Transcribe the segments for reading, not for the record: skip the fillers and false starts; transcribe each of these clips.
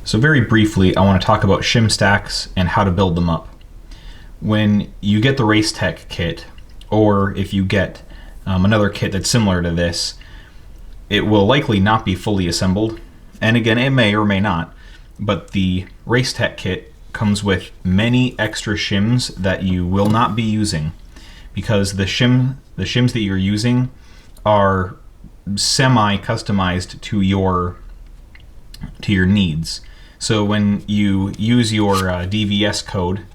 So very briefly, I want to talk about shim stacks and how to build them up. When you get the Race Tech kit, or if you get another kit that's similar to this, it will likely not be fully assembled. And again, it may or may not, but the Race Tech kit comes with many extra shims that you will not be using, because the shims that you're using are semi-customized to your needs. So when you use your DVS code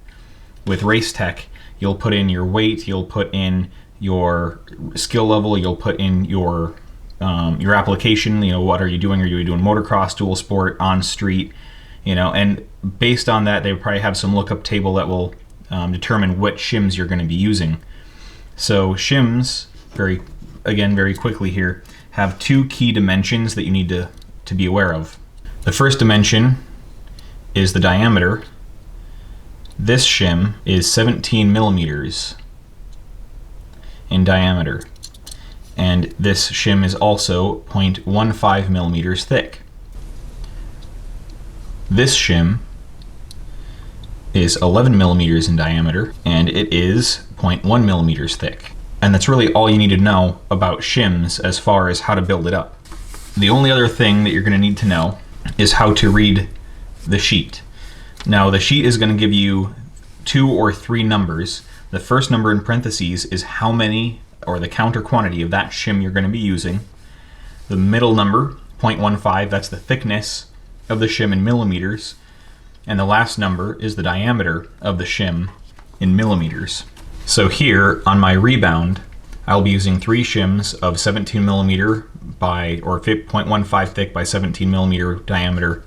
with Race Tech, you'll put in your weight, you'll put in your skill level, you'll put in your application. You know, what are you doing? Are you doing motocross, dual sport, on street? You know, and based on that, they probably have some lookup table that will determine what shims you're going to be using. So shims, very quickly here, have two key dimensions that you need to be aware of. The first dimension is the diameter. This shim is 17 millimeters in diameter, and this shim is also 0.15 millimeters thick. This shim is 11 millimeters in diameter, and it is 0.1 millimeters thick. And that's really all you need to know about shims as far as how to build it up. The only other thing that you're going to need to know is how to read the sheet. Now, the sheet is going to give you 2 or 3 numbers. The first number in parentheses is how many, or the count or quantity of that shim you're going to be using. The middle number, 0.15, that's the thickness of the shim in millimeters. And the last number is the diameter of the shim in millimeters. So here on my rebound, I'll be using 3 shims of 17 millimeter by, or 0.15 thick by 17 millimeter diameter.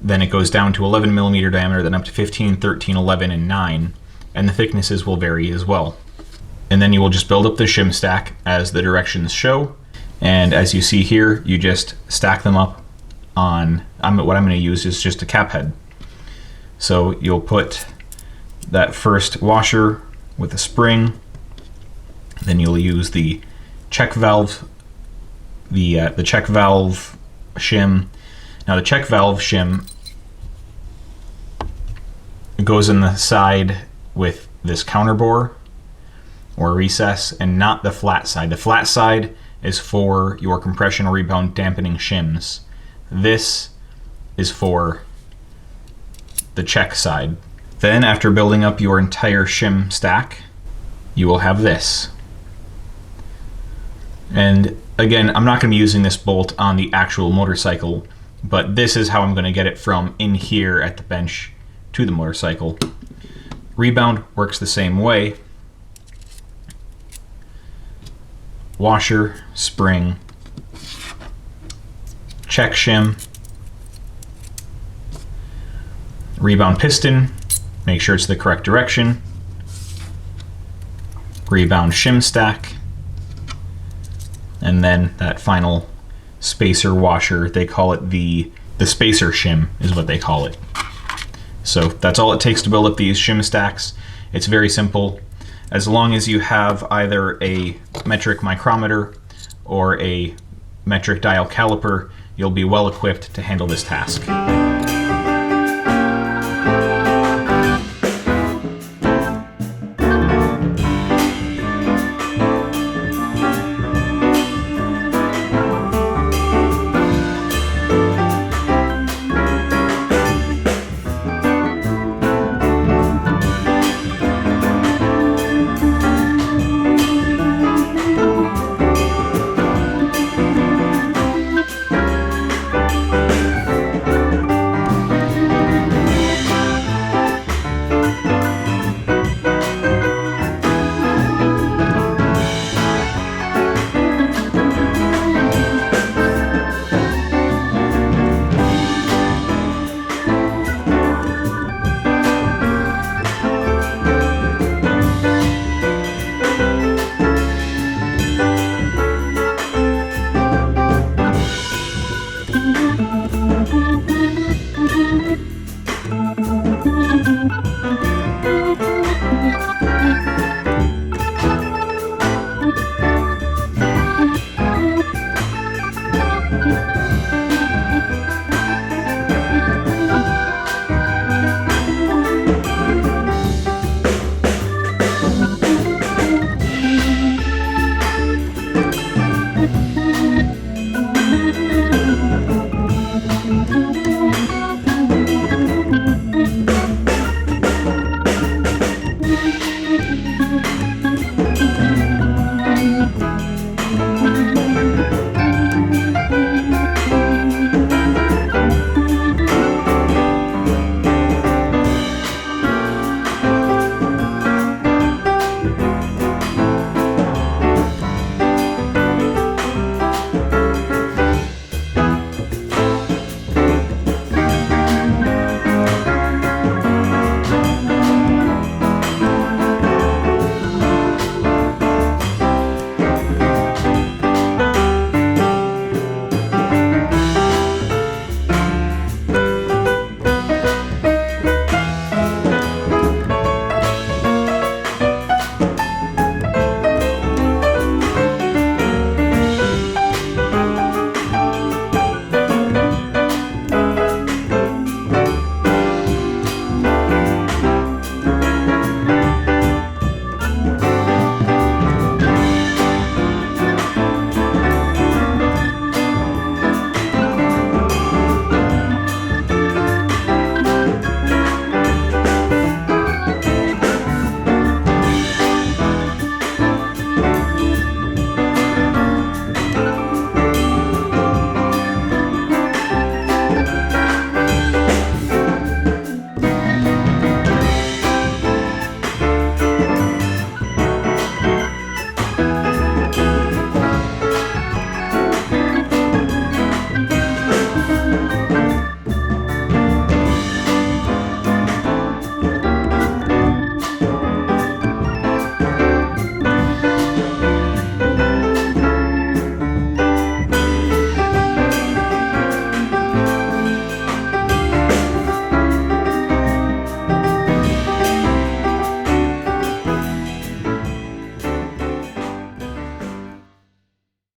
Then it goes down to 11 millimeter diameter, then up to 15, 13, 11, and 9. And the thicknesses will vary as well. And then you will just build up the shim stack as the directions show. And as you see here, you just stack them up on, what I'm going to use is just a cap head. So you'll put that first washer with a spring, then you'll use the check valve, the check valve shim. Now the check valve shim goes in the side with this counter bore or recess, and not the flat side. The flat side is for your compression or rebound dampening shims. This is for the check side. Then after building up your entire shim stack, you will have this. And again, I'm not going to be using this bolt on the actual motorcycle, but this is how I'm going to get it from in here at the bench to the motorcycle. Rebound works the same way. Washer, spring, check shim, rebound piston, make sure it's the correct direction, rebound shim stack, and then that final spacer washer. They call it the spacer shim is what they call it. So that's all it takes to build up these shim stacks. It's very simple. As long as you have either a metric micrometer or a metric dial caliper, you'll be well equipped to handle this task.